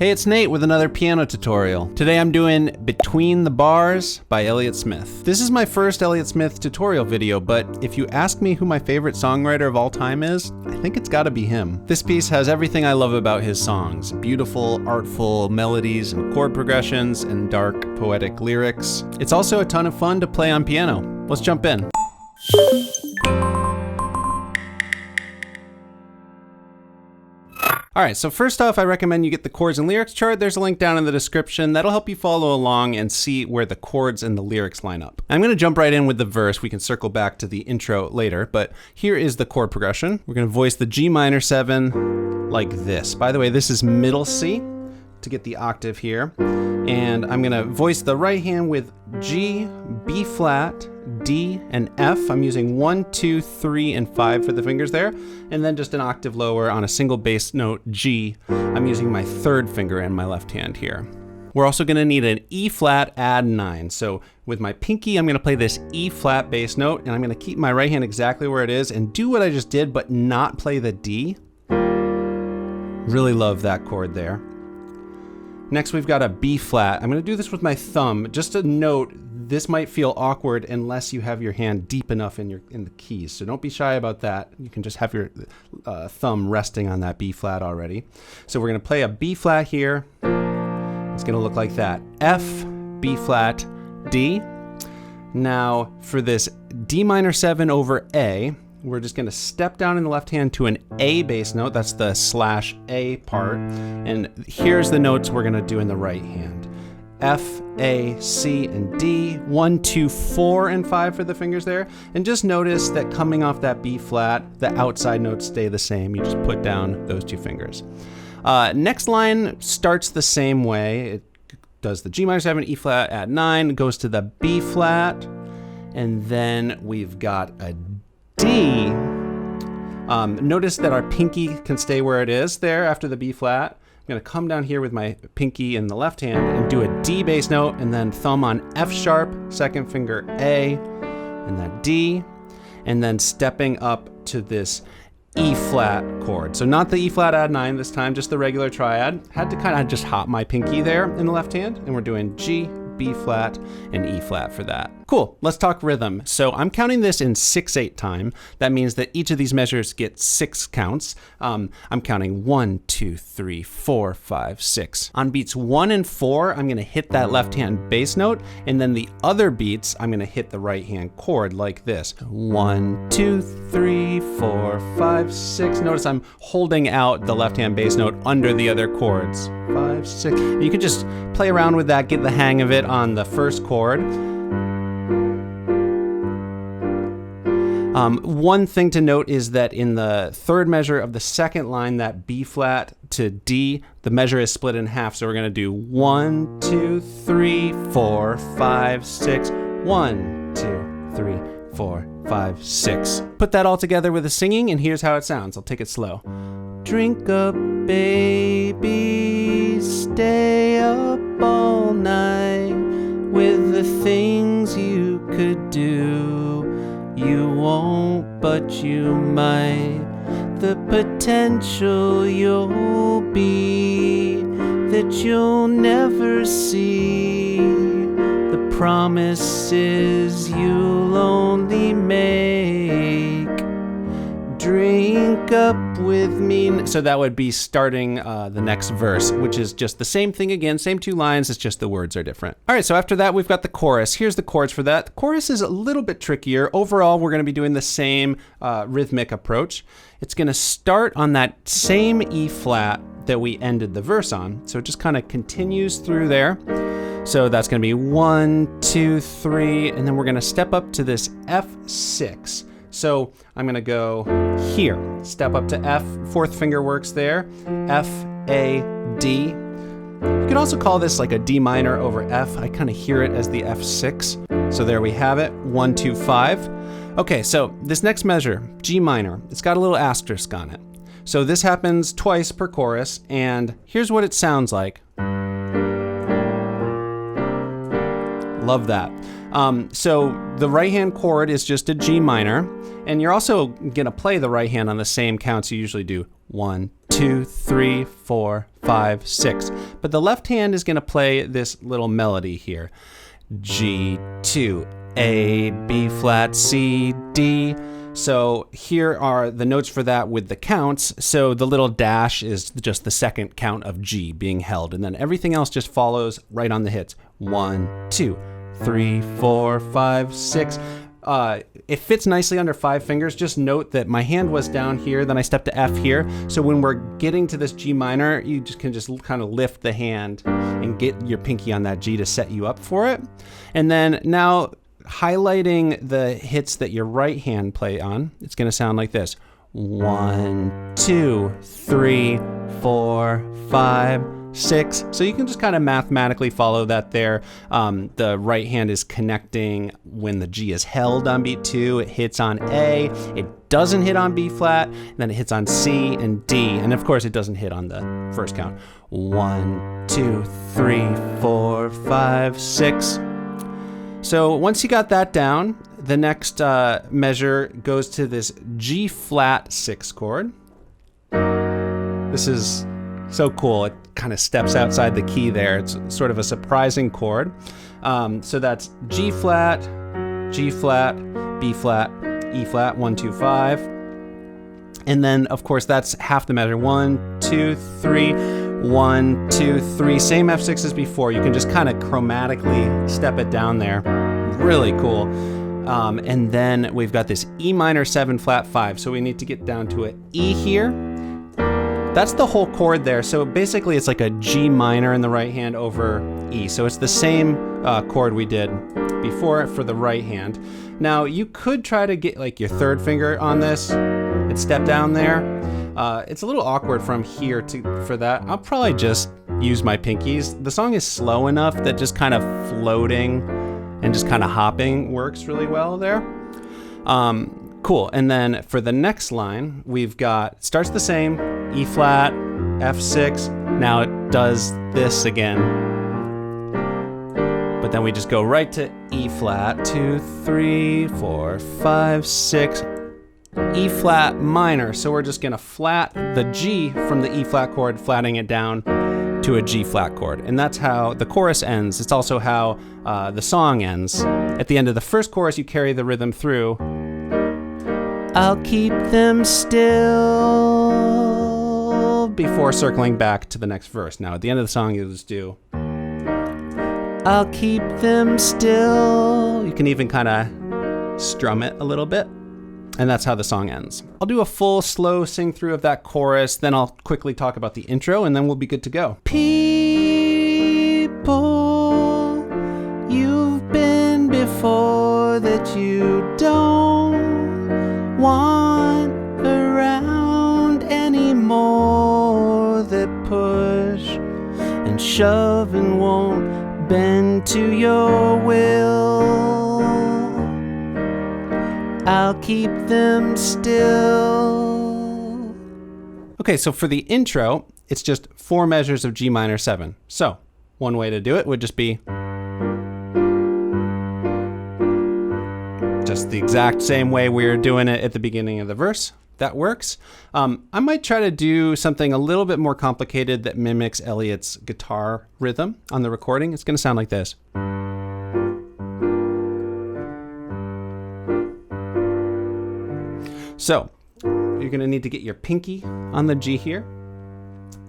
Hey, it's Nate with another piano tutorial. Today I'm doing Between the Bars by Elliott Smith. This is my first Elliott Smith tutorial video, but if you ask me who my favorite songwriter of all time is, I think it's gotta be him. This piece has everything I love about his songs. Beautiful, artful melodies and chord progressions and dark, poetic lyrics. It's also a ton of fun to play on piano. Let's jump in. All right, so first off, I recommend you get the chords and lyrics chart. There's a link down in the description that'll help you follow along and see where the chords and the lyrics line up. I'm gonna jump right in with the verse. We can circle back to the intro later, but here is the chord progression. We're gonna voice the G minor 7 like this. By the way, this is middle C to get the octave here. And I'm gonna voice the right hand with G, B flat, D, and F. I'm using 1, 2, 3, and 5 for the fingers there. And then just an octave lower on a single bass note, G. I'm using my third finger in my left hand here. We're also gonna need an E flat add 9. So with my pinky, I'm gonna play this E flat bass note, and I'm gonna keep my right hand exactly where it is and do what I just did, but not play the D. Really love that chord there. Next, we've got a B flat. I'm gonna do this with my thumb. Just a note, this might feel awkward unless you have your hand deep enough in the keys. So don't be shy about that. You can just have your thumb resting on that B flat already. So we're gonna play a B flat here. It's gonna look like that. F, B flat, D. Now for this D minor 7 over A, we're just gonna step down in the left hand to an A bass note. That's the slash A part. And here's the notes we're gonna do in the right hand. F, A, C, and D. 1, 2, 4, and 5 for the fingers there. And just notice that coming off that B flat, the outside notes stay the same. You just put down those two fingers. Next line starts the same way. It does the G minor 7, E flat at 9, goes to the B flat, and then we've got a D. Notice that our pinky can stay where it is there after the B flat. I'm gonna come down here with my pinky in the left hand and do a D bass note, and then thumb on F sharp, second finger A, and that D, and then stepping up to this E flat chord. So not the E flat add 9 this time, just the regular triad. Had to kind of just hop my pinky there in the left hand, and we're doing G, B flat, and E flat for that. Cool, let's talk rhythm. So I'm counting this in 6/8 time. That means that each of these measures get 6 counts. I'm counting 1, 2, 3, 4, 5, 6. On beats 1 and 4, I'm gonna hit that left hand bass note, and then the other beats, I'm gonna hit the right hand chord like this. 1, 2, 3, 4, 5, 6. Notice I'm holding out the left hand bass note under the other chords. 5, 6. You can just play around with that, get the hang of it on the first chord. One thing to note is that in the third measure of the second line, that B flat to D, the measure is split in half. So we're gonna do 1, 2, 3, 4, 5, 6. 1, 2, 3, 4, 5, 6. Put that all together with the singing, and here's how it sounds. I'll take it slow. Drink up, baby, stay up all night with the things you could do. You won't, but you might. The potential you'll be that you'll never see. The promises you'll only make. Drink up with me. So that would be starting the next verse, which is just the same thing again, same 2 lines, it's just the words are different. All right, so after that, we've got the chorus. Here's the chords for that. The chorus is a little bit trickier. Overall, we're gonna be doing the same rhythmic approach. It's gonna start on that same E flat that we ended the verse on. So it just kind of continues through there. So that's gonna be 1, 2, 3, and then we're gonna step up to this F6. So I'm gonna go here, step up to F, fourth finger works there, F, A, D. You could also call this like a D minor over F. I kind of hear it as the F6. So there we have it, 1, 2, 5. Okay, so this next measure, G minor, it's got a little asterisk on it. So this happens twice per chorus, and here's what it sounds like. Love that. So the right hand chord is just a G minor, and you're also gonna play the right hand on the same counts you usually do. 1, 2, 3, 4, 5. 5, 6. But the left hand is going to play this little melody here. G2, A, B flat, C, D. So here are the notes for that with the counts. So the little dash is just the second count of G being held, and then everything else just follows right on the hits. 1, 2, 3, 4, 5, 6. It fits nicely under 5 fingers. Just note that my hand was down here, then I stepped to F here. So when we're getting to this G minor, you can just kind of lift the hand and get your pinky on that G to set you up for it. And then now highlighting the hits that your right hand play on, it's going to sound like this. 1, 2, 3, 4, 5, 6. So you can just kind of mathematically follow that there. The right hand is connecting when the G is held on beat 2. It hits on A. It doesn't hit on B flat. Then it hits on C and D. And of course, it doesn't hit on the first count. 1, 2, 3, 4, 5, 6. So once you got that down, the next measure goes to this G flat 6 chord. This is so cool. It kind of steps outside the key there. It's sort of a surprising chord. So that's G flat, B flat, E flat, 1, 2, 5. And then, of course, that's half the measure. 1, 2, 3, 1, 2, 3. Same F6 as before. You can just kind of chromatically step it down there. Really cool. And then we've got this E minor 7 flat 5. So we need to get down to an E here. That's the whole chord there. So basically it's like a G minor in the right hand over E. So it's the same chord we did before for the right hand. Now you could try to get like your third finger on this and step down there. It's a little awkward from here for that. I'll probably just use my pinkies. The song is slow enough that just kind of floating and just kind of hopping works really well there. Cool. And then for the next line, we've got, starts the same, E flat, F6. Now it does this again. But then we just go right to E flat, 2, 3, 4, 5, 6, E flat minor. So we're just gonna flat the G from the E flat chord, flatting it down to a G flat chord. And that's how the chorus ends. It's also how the song ends. At the end of the first chorus, you carry the rhythm through. I'll keep them still, before circling back to the next verse. Now at the end of the song, you just do, I'll keep them still. You can even kind of strum it a little bit. And that's how the song ends. I'll do a full slow sing through of that chorus, then I'll quickly talk about the intro, and then we'll be good to go. People, you've been before that you don't want around anymore, that push and shove and won't bend to your will. I'll keep them still. Okay, so for the intro, it's just 4 measures of G minor 7. So one way to do it would just be just the exact same way we were doing it at the beginning of the verse. That works. I might try to do something a little bit more complicated that mimics Elliott's guitar rhythm on the recording. It's going to sound like this. So you're going to need to get your pinky on the G here,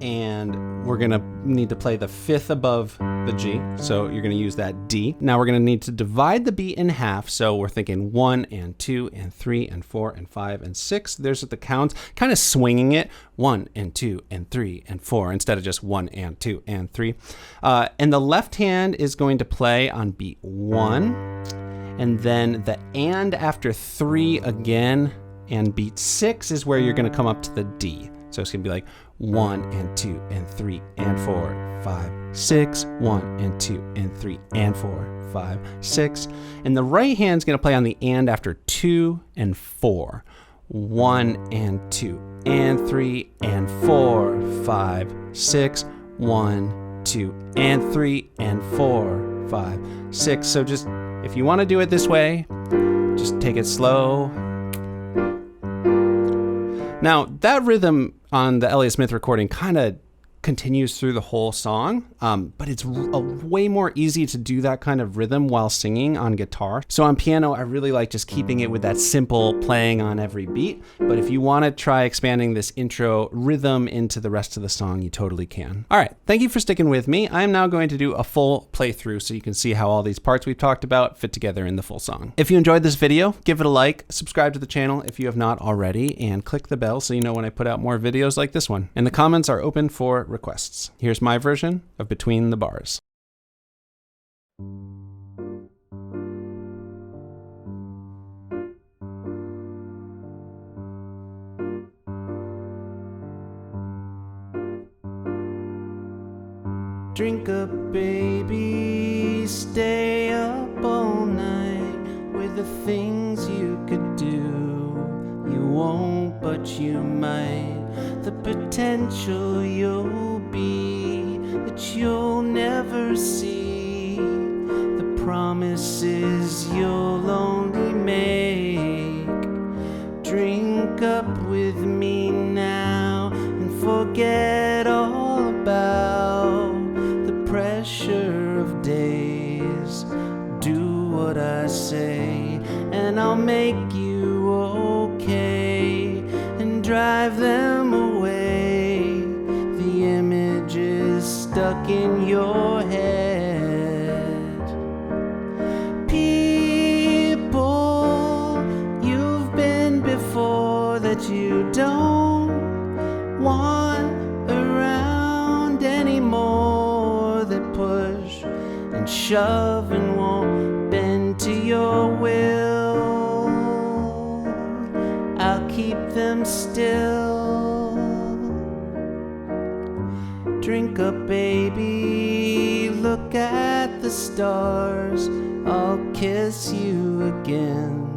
and we're going to need to play the 5th above the G. So you're going to use that D. Now we're going to need to divide the beat in half. So we're thinking 1 and 2 and 3 and 4 and 5 and 6. There's the counts, kind of swinging it 1 and 2 and 3 and 4 instead of just 1 and 2 and 3. And the left hand is going to play on beat 1, and then the and after 3 again. And beat 6 is where you're going to come up to the D. So it's going to be like 1 and 2 and 3 and 4, 5, 6, 1 and 2 and 3 and 4, 5, 6. And the right hand's going to play on the and after 2 and 4. 1 and 2 and 3 and 4, 5, 6, 1, 2 and 3 and 4, 5, 6. So just, if you want to do it this way, just take it slow. Now, that rhythm on the Elliott Smith recording kind of continues through the whole song, but it's way more easy to do that kind of rhythm while singing on guitar. So on piano, I really like just keeping it with that simple playing on every beat. But if you want to try expanding this intro rhythm into the rest of the song, you totally can. All right, thank you for sticking with me. I'm now going to do a full playthrough so you can see how all these parts we've talked about fit together in the full song. If you enjoyed this video, give it a like, subscribe to the channel if you have not already, and click the bell so you know when I put out more videos like this one. And the comments are open for requests. Here's my version of Between the Bars. Drink up, baby, stay up all night with the things you could do. You won't, but you might. The potential you'll be that you'll never see. The promises you'll only make. Drink up with me now and forget all about the pressure of days. Do what I say and I'll make you okay and drive them away. The image is stuck in your head. People you've been before that you don't want around anymore, that push and shove and won't bend to your will. I'll keep them still. Drink up, baby, look at the stars. I'll kiss you again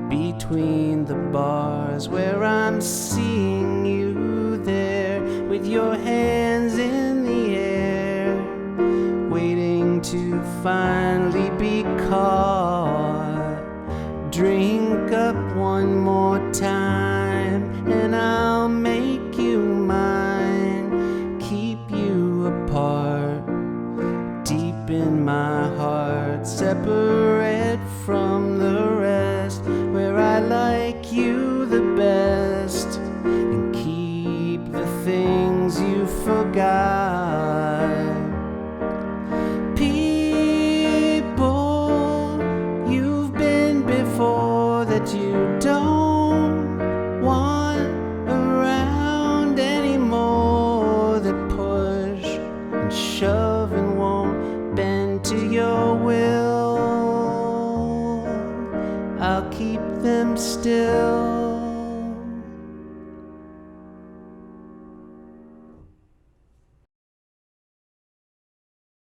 between the bars where I'm seeing you there with your hands in the air, waiting to finally be caught. Drink up one more time and I'll make you mine, keep you apart, deep in my heart, separate from the rest, where I like you the best, and keep the things you forgot. People you've been before that you don't want around anymore, that push and shove and won't bend to your will. I'll keep them still.